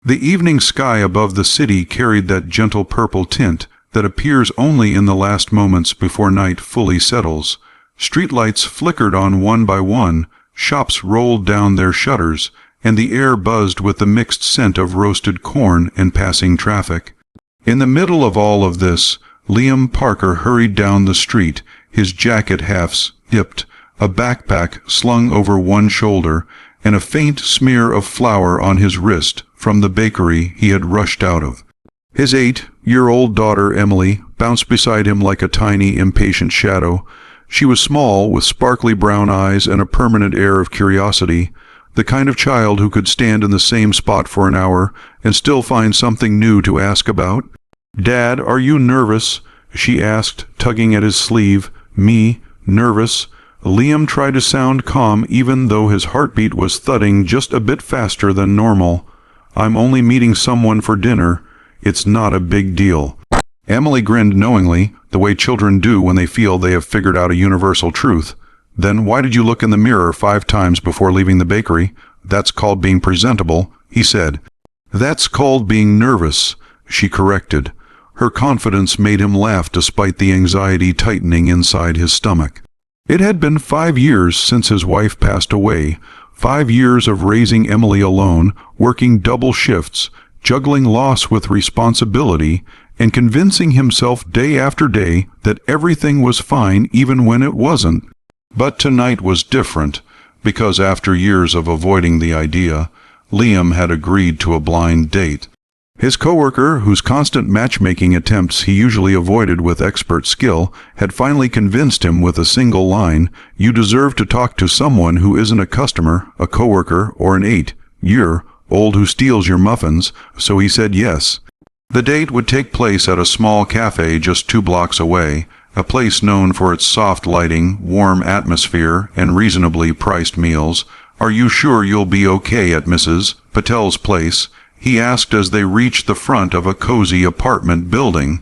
The evening sky above the city carried that gentle purple tint that appears only in the last moments before night fully settles. Streetlights flickered on one by one, shops rolled down their shutters, and the air buzzed with the mixed scent of roasted corn and passing traffic. In the middle of all of this, Liam Parker hurried down the street, his jacket half dipped, a backpack slung over one shoulder, and a faint smear of flour on his wrist from the bakery he had rushed out of. His 8-year-old daughter, Emily, bounced beside him like a tiny, impatient shadow. She was small, with sparkly brown eyes and a permanent air of curiosity, the kind of child who could stand in the same spot for an hour and still find something new to ask about. "Dad, are you nervous?" she asked, tugging at his sleeve. "Me? Nervous?" Liam tried to sound calm even though his heartbeat was thudding just a bit faster than normal. "I'm only meeting someone for dinner. It's not a big deal." Emily grinned knowingly, the way children do when they feel they have figured out a universal truth. "Then why did you look in the mirror 5 times before leaving the bakery?" "That's called being presentable," he said. "That's called being nervous," she corrected. Her confidence made him laugh despite the anxiety tightening inside his stomach. It had been 5 years since his wife passed away, 5 years of raising Emily alone, working double shifts, juggling loss with responsibility, and convincing himself day after day that everything was fine even when it wasn't. But tonight was different, because after years of avoiding the idea, Liam had agreed to a blind date. His coworker, whose constant matchmaking attempts he usually avoided with expert skill, had finally convinced him with a single line, "You deserve to talk to someone who isn't a customer, a coworker, or an 8-year-old who steals your muffins," so he said yes. The date would take place at a small cafe just 2 blocks away, a place known for its soft lighting, warm atmosphere, and reasonably priced meals. "Are you sure you'll be okay at Mrs. Patel's place?" he asked as they reached the front of a cozy apartment building.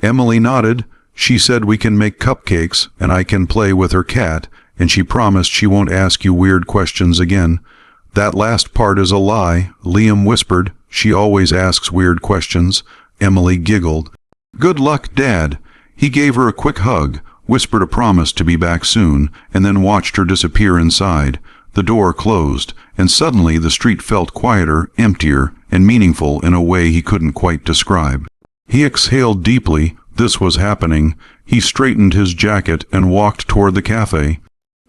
Emily nodded. She said we can make cupcakes, and I can play with her cat, and she promised she won't ask you weird questions again. "That last part is a lie," Liam whispered. "She always asks weird questions." Emily giggled. "Good luck, Dad." He gave her a quick hug, whispered a promise to be back soon, and then watched her disappear inside. The door closed, and suddenly the street felt quieter, emptier, and meaningful in a way he couldn't quite describe. He exhaled deeply. This was happening. He straightened his jacket and walked toward the cafe.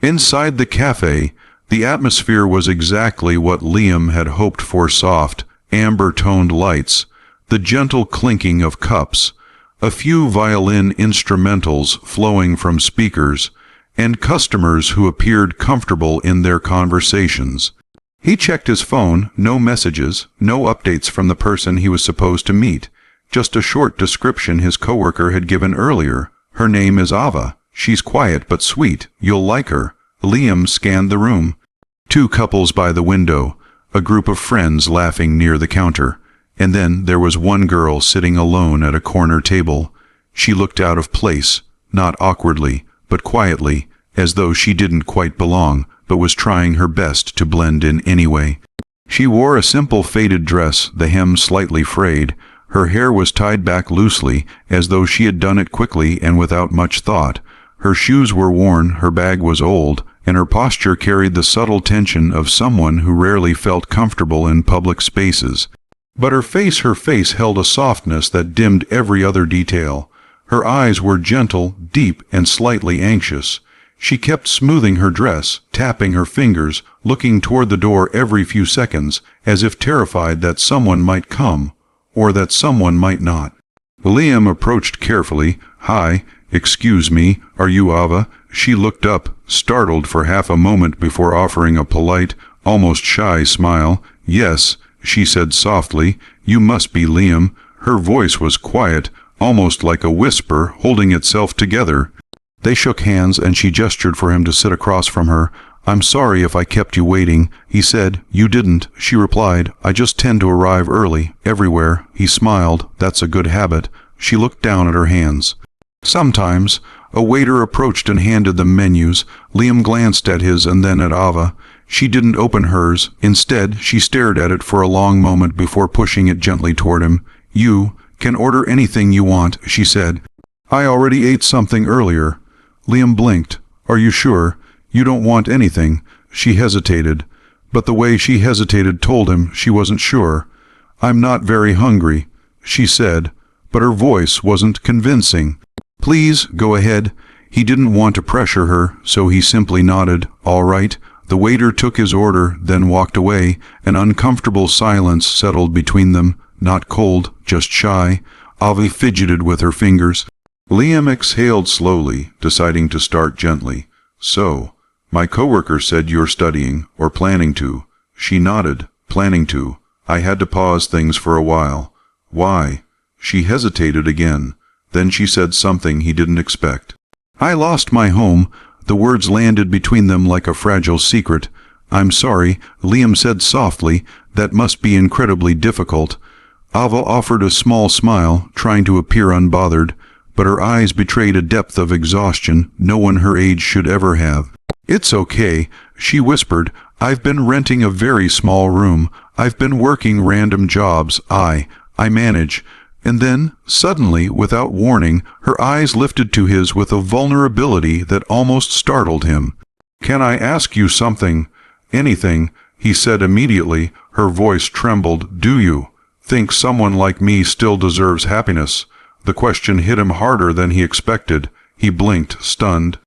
Inside the cafe, the atmosphere was exactly what Liam had hoped for: soft, amber-toned lights, the gentle clinking of cups, a few violin instrumentals flowing from speakers, and customers who appeared comfortable in their conversations. He checked his phone. No messages, no updates from the person he was supposed to meet. Just a short description his coworker had given earlier. "Her name is Ava. She's quiet but sweet. You'll like her." Liam scanned the room. 2 couples by the window, a group of friends laughing near the counter, and then there was one girl sitting alone at a corner table. She looked out of place, not awkwardly, but quietly, as though she didn't quite belong, but was trying her best to blend in anyway. She wore a simple faded dress, the hem slightly frayed. Her hair was tied back loosely, as though she had done it quickly and without much thought. Her shoes were worn, her bag was old, and her posture carried the subtle tension of someone who rarely felt comfortable in public spaces. But her face held a softness that dimmed every other detail. Her eyes were gentle, deep, and slightly anxious. She kept smoothing her dress, tapping her fingers, looking toward the door every few seconds, as if terrified that someone might come, or that someone might not. Liam approached carefully. "Hi, excuse me, are you Ava?" She looked up, startled for half a moment before offering a polite, almost shy smile. "Yes," she said softly. "You must be Liam." Her voice was quiet, almost like a whisper, holding itself together. They shook hands, and she gestured for him to sit across from her. "I'm sorry if I kept you waiting," he said. "You didn't," she replied. "I just tend to arrive early, everywhere." He smiled. "That's a good habit." She looked down at her hands. Sometimes a waiter approached and handed them menus. Liam glanced at his and then at Ava. She didn't open hers. Instead, she stared at it for a long moment before pushing it gently toward him. "You can order anything you want," she said. "I already ate something earlier." Liam blinked. "Are you sure? You don't want anything?" She hesitated, but the way she hesitated told him she wasn't sure. "I'm not very hungry," she said, but her voice wasn't convincing. "Please, go ahead." He didn't want to pressure her, so he simply nodded. "All right." The waiter took his order, then walked away. An uncomfortable silence settled between them, not cold, just shy. Avi fidgeted with her fingers. Liam exhaled slowly, deciding to start gently. "So, my coworker said you're studying, or planning to." She nodded. "Planning to." I had to pause things for a while. "Why?" She hesitated again. Then she said something he didn't expect. "I lost my home." The words landed between them like a fragile secret. "I'm sorry," Liam said softly. "That must be incredibly difficult." Ava offered a small smile, trying to appear unbothered, but her eyes betrayed a depth of exhaustion no one her age should ever have. "It's okay," she whispered. "I've been renting a very small room. I've been working random jobs. I manage." And then, suddenly, without warning, her eyes lifted to his with a vulnerability that almost startled him. "Can I ask you something?" "Anything," he said immediately. Her voice trembled. "Do you think someone like me still deserves happiness?" The question hit him harder than he expected. He blinked, stunned.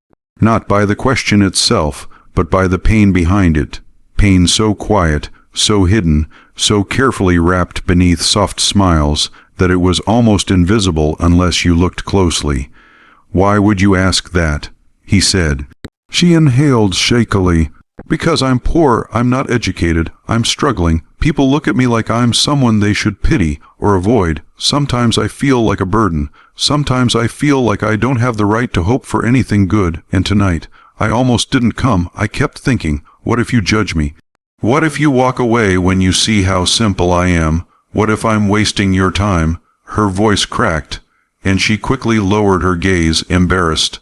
Not by the question itself, but by the pain behind it. Pain so quiet, so hidden, so carefully wrapped beneath soft smiles, that it was almost invisible unless you looked closely. "Why would you ask that?" he said. She inhaled shakily. "Because I'm poor, I'm not educated, I'm struggling. People look at me like I'm someone they should pity or avoid. Sometimes I feel like a burden. Sometimes I feel like I don't have the right to hope for anything good. And tonight, I almost didn't come. I kept thinking, what if you judge me? What if you walk away when you see how simple I am? What if I'm wasting your time?" Her voice cracked, and she quickly lowered her gaze, embarrassed.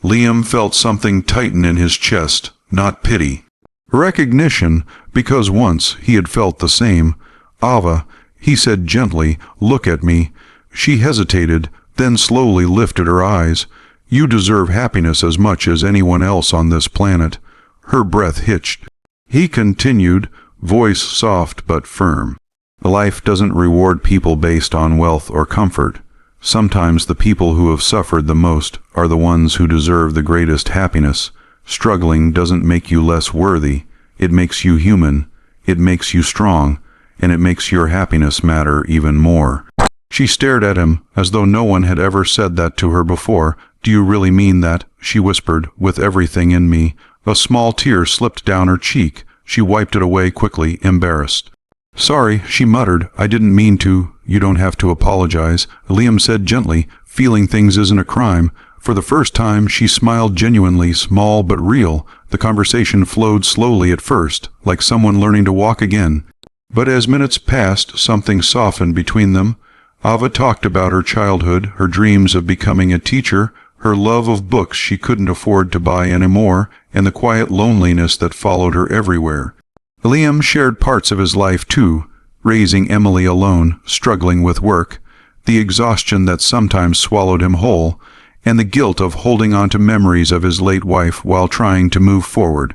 Liam felt something tighten in his chest, not pity. Recognition, because once he had felt the same. "Ava," he said gently, "look at me." She hesitated, then slowly lifted her eyes. "You deserve happiness as much as anyone else on this planet." Her breath hitched. He continued, voice soft but firm. "Life doesn't reward people based on wealth or comfort. Sometimes the people who have suffered the most are the ones who deserve the greatest happiness. Struggling doesn't make you less worthy. It makes you human. It makes you strong. And it makes your happiness matter even more." She stared at him as though no one had ever said that to her before. "Do you really mean that?" she whispered, "with everything in me." A small tear slipped down her cheek. She wiped it away quickly, embarrassed. "Sorry," she muttered. "I didn't mean to." "You don't have to apologize," Liam said gently. "Feeling things isn't a crime." For the first time, she smiled genuinely, small but real. The conversation flowed slowly at first, like someone learning to walk again. But as minutes passed, something softened between them. Ava talked about her childhood, her dreams of becoming a teacher, her love of books she couldn't afford to buy anymore, and the quiet loneliness that followed her everywhere. Liam shared parts of his life too, raising Emily alone, struggling with work, the exhaustion that sometimes swallowed him whole, and the guilt of holding on to memories of his late wife while trying to move forward.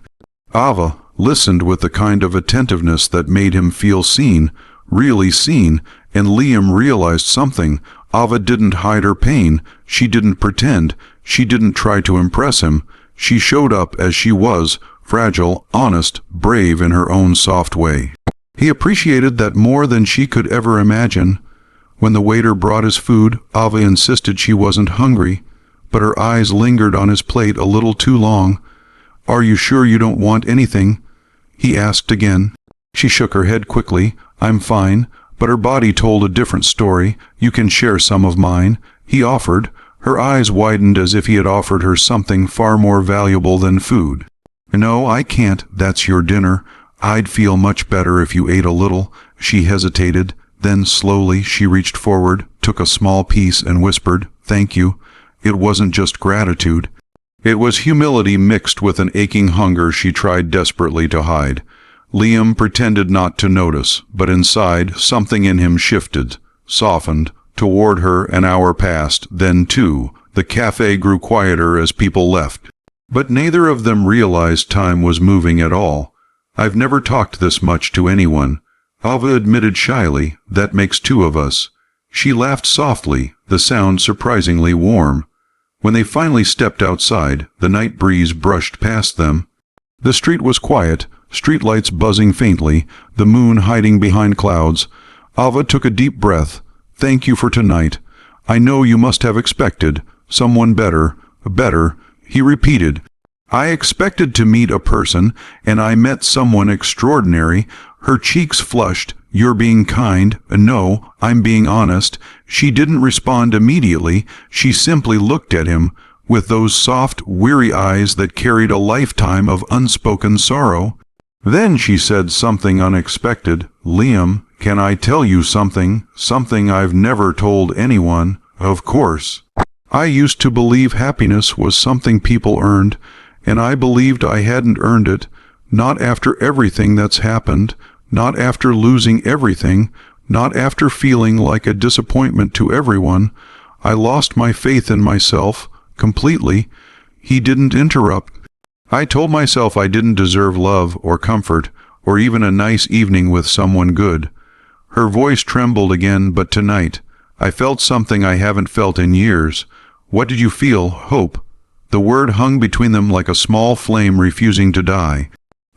Ava listened with the kind of attentiveness that made him feel seen, really seen, and Liam realized something. Ava didn't hide her pain. She didn't pretend. She didn't try to impress him. She showed up as she was, fragile, honest, brave in her own soft way. He appreciated that more than she could ever imagine. When the waiter brought his food, Ava insisted she wasn't hungry, but her eyes lingered on his plate a little too long. "Are you sure you don't want anything?" he asked again. She shook her head quickly. "I'm fine," but her body told a different story. "You can share some of mine," he offered. Her eyes widened as if he had offered her something far more valuable than food. "No, I can't. That's your dinner. I'd feel much better if you ate a little." She hesitated. Then slowly she reached forward, took a small piece and whispered, "Thank you." It wasn't just gratitude. It was humility mixed with an aching hunger she tried desperately to hide. Liam pretended not to notice, but inside, something in him shifted, softened. Toward her an hour passed, then two. The cafe grew quieter as people left. But neither of them realized time was moving at all. "I've never talked this much to anyone," Ava admitted shyly. "That makes two of us." She laughed softly, the sound surprisingly warm. When they finally stepped outside, the night breeze brushed past them. The street was quiet, streetlights buzzing faintly, the moon hiding behind clouds. Ava took a deep breath. "Thank you for tonight. I know you must have expected someone better, he repeated. "I expected to meet a person, and I met someone extraordinary." Her cheeks flushed. "You're being kind." "No, I'm being honest." She didn't respond immediately. She simply looked at him with those soft, weary eyes that carried a lifetime of unspoken sorrow. Then she said something unexpected. "Liam, can I tell you something? Something I've never told anyone." "Of course." "I used to believe happiness was something people earned, and I believed I hadn't earned it. Not after everything that's happened. Not after losing everything. Not after feeling like a disappointment to everyone. I lost my faith in myself, completely." He didn't interrupt. "I told myself I didn't deserve love or comfort, or even a nice evening with someone good." Her voice trembled again, "But tonight, I felt something I haven't felt in years." "What did you feel?" "Hope." The word hung between them like a small flame refusing to die.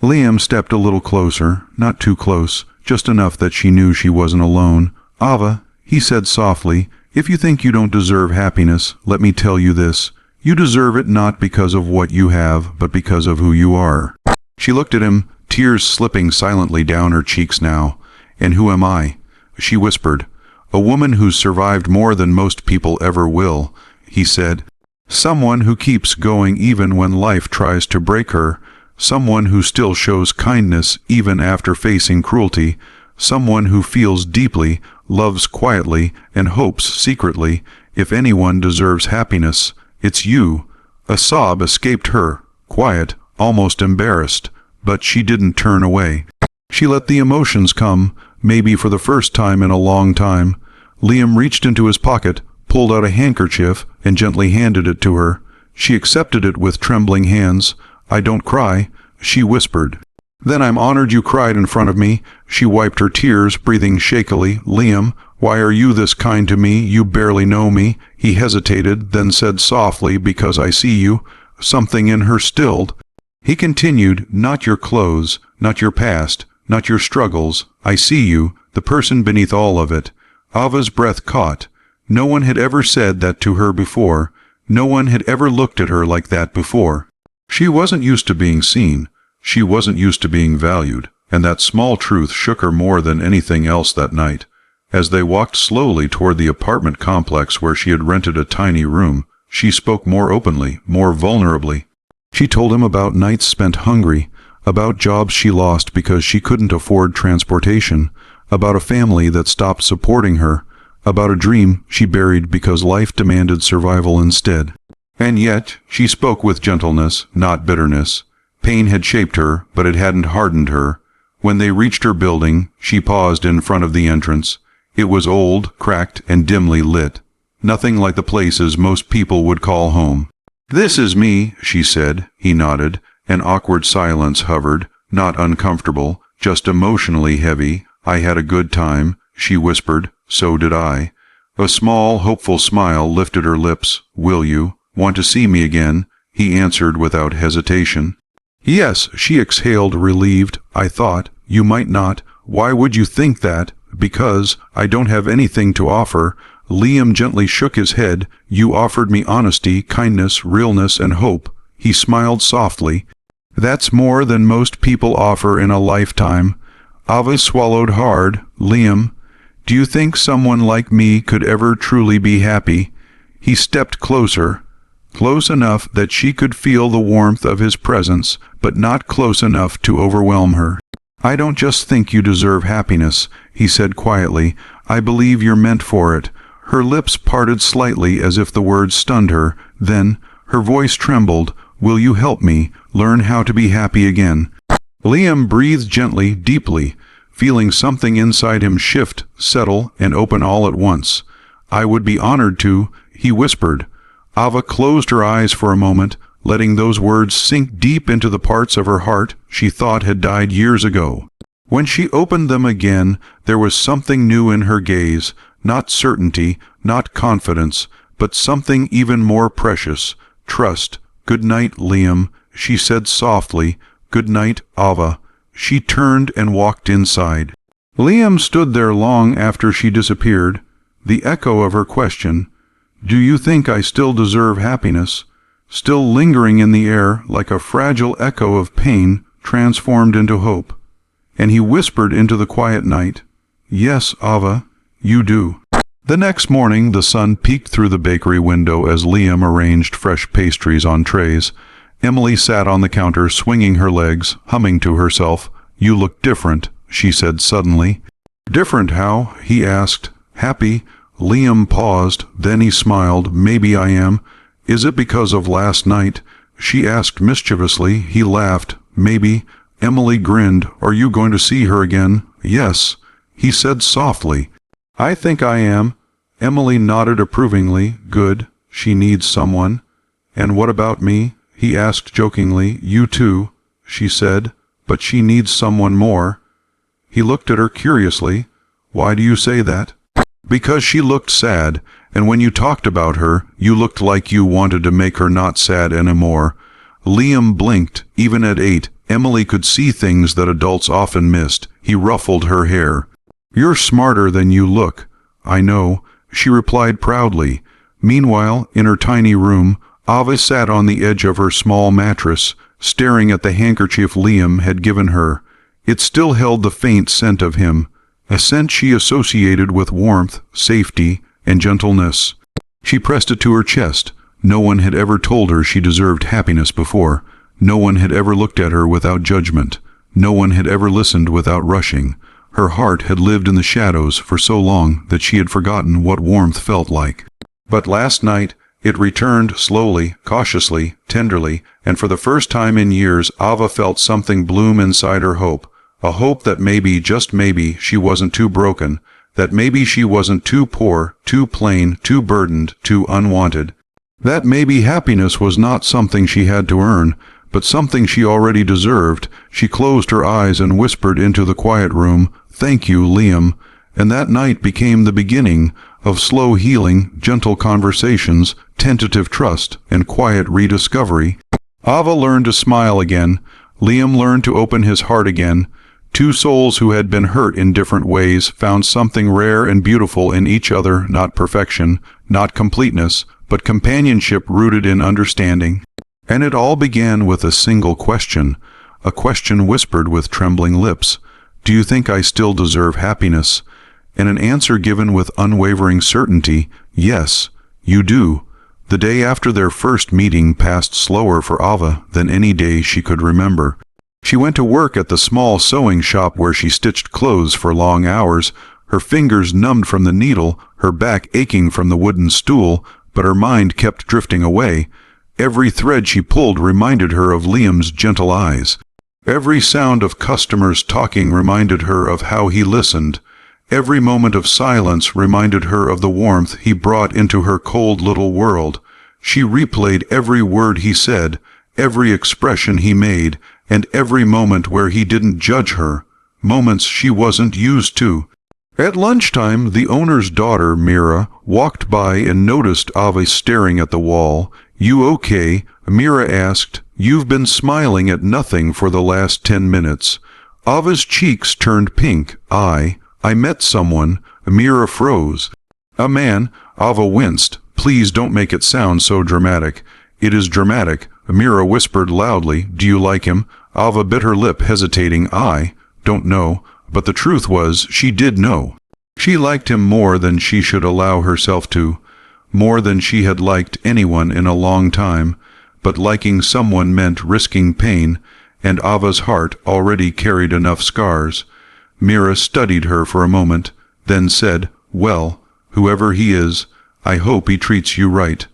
Liam stepped a little closer, not too close, just enough that she knew she wasn't alone. "Ava," he said softly, "if you think you don't deserve happiness, let me tell you this. You deserve it not because of what you have, but because of who you are." She looked at him, tears slipping silently down her cheeks now. "And who am I?" she whispered. "A woman who's survived more than most people ever will," he said. "Someone who keeps going even when life tries to break her. Someone who still shows kindness even after facing cruelty. Someone who feels deeply, loves quietly, and hopes secretly. If anyone deserves happiness, it's you." A sob escaped her, quiet, almost embarrassed, but she didn't turn away. She let the emotions come, maybe for the first time in a long time. Liam reached into his pocket, pulled out a handkerchief, and gently handed it to her. She accepted it with trembling hands. "I don't cry," she whispered. "Then I'm honored you cried in front of me." She wiped her tears, breathing shakily. "Liam, why are you this kind to me? You barely know me." He hesitated, then said softly, "Because I see you." Something in her stilled. He continued, "Not your clothes, not your past, not your struggles. I see you, the person beneath all of it." Ava's breath caught. No one had ever said that to her before. No one had ever looked at her like that before. She wasn't used to being seen. She wasn't used to being valued, and that small truth shook her more than anything else that night. As they walked slowly toward the apartment complex where she had rented a tiny room, she spoke more openly, more vulnerably. She told him about nights spent hungry, about jobs she lost because she couldn't afford transportation, about a family that stopped supporting her, about a dream she buried because life demanded survival instead. And yet, she spoke with gentleness, not bitterness. Pain had shaped her, but it hadn't hardened her. When they reached her building, she paused in front of the entrance. It was old, cracked, and dimly lit. Nothing like the places most people would call home. "This is me," she said. He nodded. An awkward silence hovered, not uncomfortable, just emotionally heavy. "I had a good time," she whispered. "So did I." A small, hopeful smile lifted her lips. "Will you want to see me again?" He answered without hesitation. "Yes," she exhaled, relieved. "I thought you might not." "Why would you think that?" "Because I don't have anything to offer." Liam gently shook his head. "You offered me honesty, kindness, realness, and hope." He smiled softly. "That's more than most people offer in a lifetime." Ava swallowed hard. "Liam, do you think someone like me could ever truly be happy?" He stepped closer, close enough that she could feel the warmth of his presence, but not close enough to overwhelm her. "I don't just think you deserve happiness," he said quietly. "I believe you're meant for it." Her lips parted slightly as if the words stunned her. Then, Her voice trembled. "Will you help me learn how to be happy again?" Liam breathed gently, deeply, feeling something inside him shift, settle, and open all at once. "I would be honored to," he whispered. Ava closed her eyes for a moment, letting those words sink deep into the parts of her heart she thought had died years ago. When she opened them again, there was something new in her gaze, not certainty, not confidence, but something even more precious, trust. "Good night, Liam," she said softly. "Good night, Ava." She turned and walked inside. Liam stood there long after she disappeared, the echo of her question, "Do you think I still deserve happiness?" still lingering in the air like a fragile echo of pain transformed into hope. And he whispered into the quiet night, "Yes, Ava, you do." The next morning the sun peeked through the bakery window as Liam arranged fresh pastries on trays. Emily sat on the counter swinging her legs, humming to herself. "You look different," she said suddenly. "Different how?" he asked. "Happy?" Liam paused, then he smiled. "Maybe I am." "Is it because of last night?" she asked mischievously. He laughed. "Maybe." Emily grinned. "Are you going to see her again?" "Yes," he said softly. "I think I am." Emily nodded approvingly. "Good. She needs someone." "And what about me?" he asked jokingly. "You too," she said, "but she needs someone more." He looked at her curiously. "Why do you say that?" "Because she looked sad, and when you talked about her, you looked like you wanted to make her not sad anymore." Liam blinked. Even at 8, Emily could see things that adults often missed. He ruffled her hair. "You're smarter than you look." "I know," she replied proudly. Meanwhile, in her tiny room, Ava sat on the edge of her small mattress, staring at the handkerchief Liam had given her. It still held the faint scent of him, a scent she associated with warmth, safety, and gentleness. She pressed it to her chest. No one had ever told her she deserved happiness before. No one had ever looked at her without judgment. No one had ever listened without rushing. Her heart had lived in the shadows for so long that she had forgotten what warmth felt like. But last night, it returned slowly, cautiously, tenderly, and for the first time in years Ava felt something bloom inside her hope. A hope that maybe, just maybe, she wasn't too broken, that maybe she wasn't too poor, too plain, too burdened, too unwanted. That maybe happiness was not something she had to earn, but something she already deserved. She closed her eyes and whispered into the quiet room, "Thank you, Liam." And that night became the beginning of slow healing, gentle conversations, tentative trust, and quiet rediscovery. Ava learned to smile again. Liam learned to open his heart again. Two souls who had been hurt in different ways found something rare and beautiful in each other, not perfection, not completeness, but companionship rooted in understanding. And it all began with a single question, a question whispered with trembling lips. "Do you think I still deserve happiness?" And an answer given with unwavering certainty, "Yes, you do." The day after their first meeting passed slower for Ava than any day she could remember. She went to work at the small sewing shop where she stitched clothes for long hours, her fingers numbed from the needle, her back aching from the wooden stool, but her mind kept drifting away. Every thread she pulled reminded her of Liam's gentle eyes. Every sound of customers talking reminded her of how he listened. Every moment of silence reminded her of the warmth he brought into her cold little world. She replayed every word he said, every expression he made, and every moment where he didn't judge her, moments she wasn't used to. At lunchtime, the owner's daughter, Mira, walked by and noticed Ava staring at the wall. "You okay?" Mira asked. "You've been smiling at nothing for the last 10 minutes. Ava's cheeks turned pink. I met someone." Mira froze. "A man?" Ava winced. "Please don't make it sound so dramatic." "It is dramatic." Mira whispered loudly. "Do you like him?" Ava bit her lip, hesitating. "I don't know." But the truth was, she did know. She liked him more than she should allow herself to, more than she had liked anyone in a long time. But liking someone meant risking pain, and Ava's heart already carried enough scars. Mira studied her for a moment, then said, "Well, whoever he is, I hope he treats you right."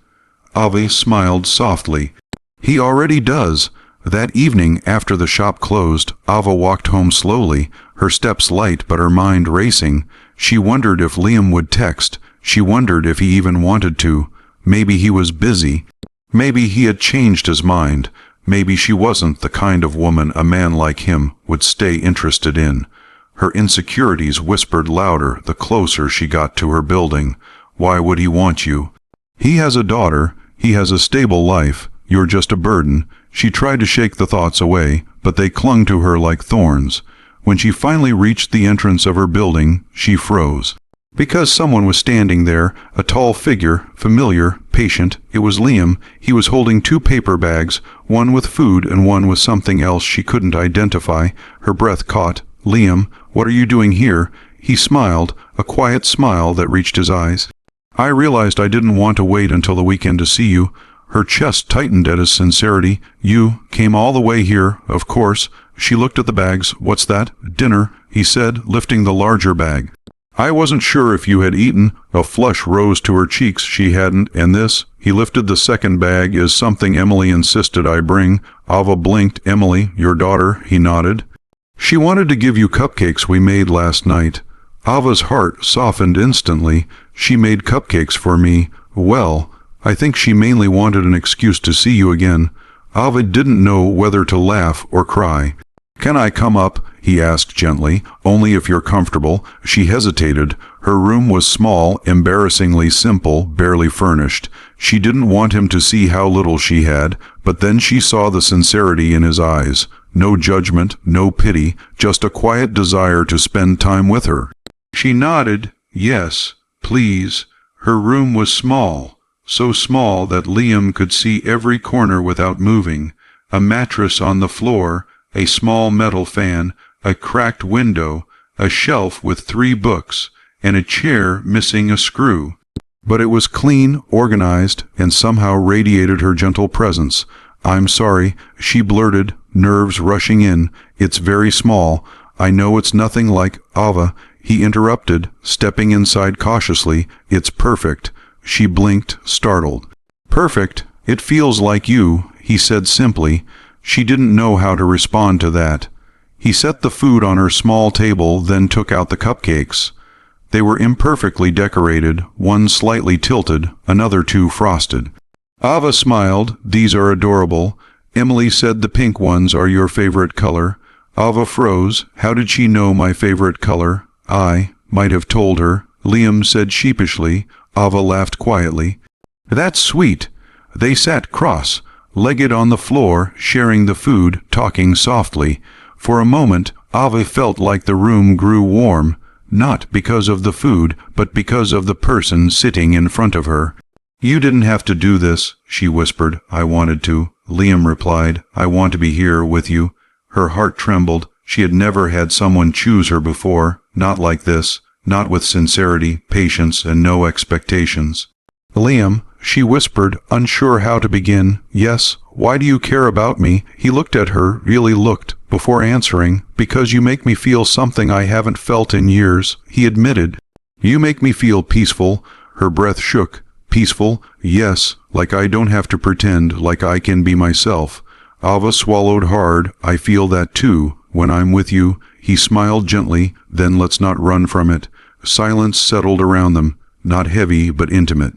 Ava smiled softly. He already does. That evening, after the shop closed, Ava walked home slowly, her steps light but her mind racing. She wondered if Liam would text. She wondered if he even wanted to. Maybe he was busy. Maybe he had changed his mind. Maybe she wasn't the kind of woman a man like him would stay interested in. Her insecurities whispered louder the closer she got to her building. Why would he want you? He has a daughter. He has a stable life. You're just a burden. She tried to shake the thoughts away, but they clung to her like thorns. When she finally reached the entrance of her building, she froze. Because someone was standing there, a tall figure, familiar, patient. It was Liam. He was holding 2 paper bags, one with food and one with something else she couldn't identify. Her breath caught. Liam, what are you doing here? He smiled, a quiet smile that reached his eyes. I realized I didn't want to wait until the weekend to see you. Her chest tightened at his sincerity. You came all the way here, of course. She looked at the bags. What's that? Dinner, he said, lifting the larger bag. I wasn't sure if you had eaten. A flush rose to her cheeks. She hadn't, and this, he lifted the second bag, is something Emily insisted I bring. Ava blinked. Emily, your daughter, he nodded. She wanted to give you cupcakes we made last night. Ava's heart softened instantly. She made cupcakes for me. Well, I think she mainly wanted an excuse to see you again. Ava didn't know whether to laugh or cry. Can I come up? He asked gently. Only if you're comfortable. She hesitated. Her room was small, embarrassingly simple, barely furnished. She didn't want him to see how little she had, but then she saw the sincerity in his eyes. No judgment, no pity, just a quiet desire to spend time with her. She nodded. Yes, please. Her room was small, so small that Liam could see every corner without moving. A mattress on the floor, a small metal fan, a cracked window, a shelf with 3 books, and a chair missing a screw. But it was clean, organized, and somehow radiated her gentle presence. I'm sorry, she blurted, nerves rushing in. It's very small. I know it's nothing like Ava. He interrupted, stepping inside cautiously. It's perfect. She blinked, startled. Perfect? It feels like you, he said simply. She didn't know how to respond to that. He set the food on her small table, then took out the cupcakes. They were imperfectly decorated, one slightly tilted, another 2 frosted. Ava smiled. These are adorable. Emily said the pink ones are your favorite color. Ava froze. How did she know my favorite color? I might have told her. Liam said sheepishly. Ava laughed quietly. That's sweet. They sat cross-legged on the floor, sharing the food, talking softly. For a moment, Ava felt like the room grew warm, not because of the food, but because of the person sitting in front of her. You didn't have to do this, she whispered. I wanted to. Liam replied, I want to be here with you. Her heart trembled. She had never had someone choose her before, not like this, not with sincerity, patience, and no expectations. Liam, she whispered, unsure how to begin. Yes, why do you care about me? He looked at her, really looked, before answering. Because you make me feel something I haven't felt in years, he admitted. You make me feel peaceful. Her breath shook. Peaceful? Yes, like I don't have to pretend, like I can be myself. Ava swallowed hard. I feel that too, when I'm with you. He smiled gently. Then let's not run from it. Silence settled around them, not heavy but intimate.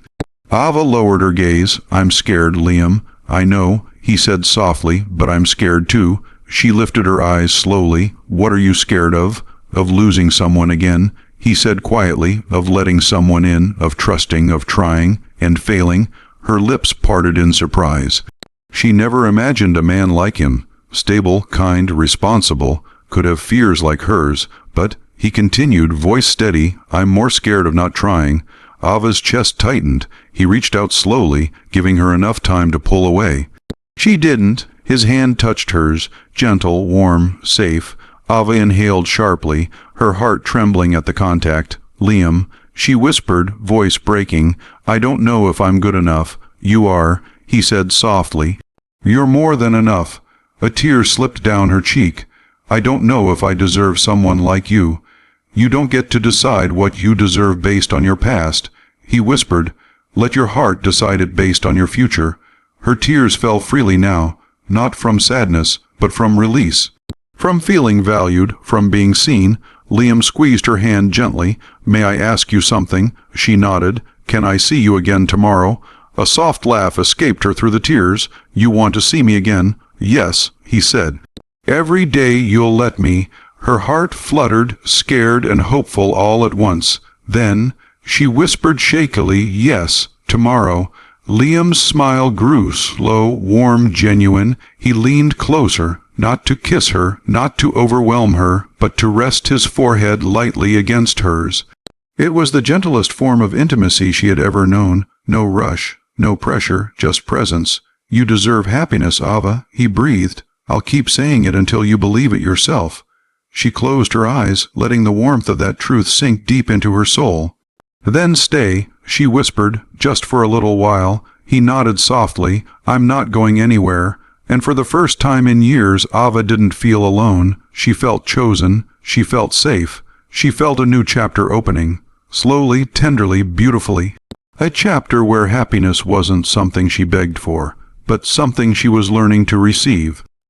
Ava lowered her gaze. I'm scared, Liam. I know, he said softly, but I'm scared too. She lifted her eyes slowly. What are you scared of? Of losing someone again, he said quietly, of letting someone in, of trusting, of trying, and failing. Her lips parted in surprise. She never imagined a man like him, stable, kind, responsible, could have fears like hers, but, he continued, voice steady, I'm more scared of not trying. Ava's chest tightened. He reached out slowly, giving her enough time to pull away. She didn't. His hand touched hers, gentle, warm, safe. Ava inhaled sharply, her heart trembling at the contact. Liam, she whispered, voice breaking, I don't know if I'm good enough. You are, he said softly. You're more than enough. A tear slipped down her cheek. I don't know if I deserve someone like you. You don't get to decide what you deserve based on your past, he whispered. Let your heart decide it based on your future. Her tears fell freely now, not from sadness, but from release. From feeling valued, from being seen. Liam squeezed her hand gently. "May I ask you something?" She nodded. "Can I see you again tomorrow?" A soft laugh escaped her through the tears. "You want to see me again?" "Yes," he said. "Every day you'll let me." Her heart fluttered, scared and hopeful all at once. Then she whispered shakily, "Yes, tomorrow." Liam's smile grew slow, warm, genuine. He leaned closer, not to kiss her, not to overwhelm her, but to rest his forehead lightly against hers. It was the gentlest form of intimacy she had ever known. No rush, no pressure, just presence. "You deserve happiness, Ava," he breathed. "I'll keep saying it until you believe it yourself." She closed her eyes, letting the warmth of that truth sink deep into her soul. "Then stay," she whispered, "just for a little while." He nodded softly. "I'm not going anywhere." And for the first time in years, Ava didn't feel alone. She felt chosen. She felt safe. She felt a new chapter opening. Slowly, tenderly, beautifully. A chapter where happiness wasn't something she begged for, but something she was learning to receive.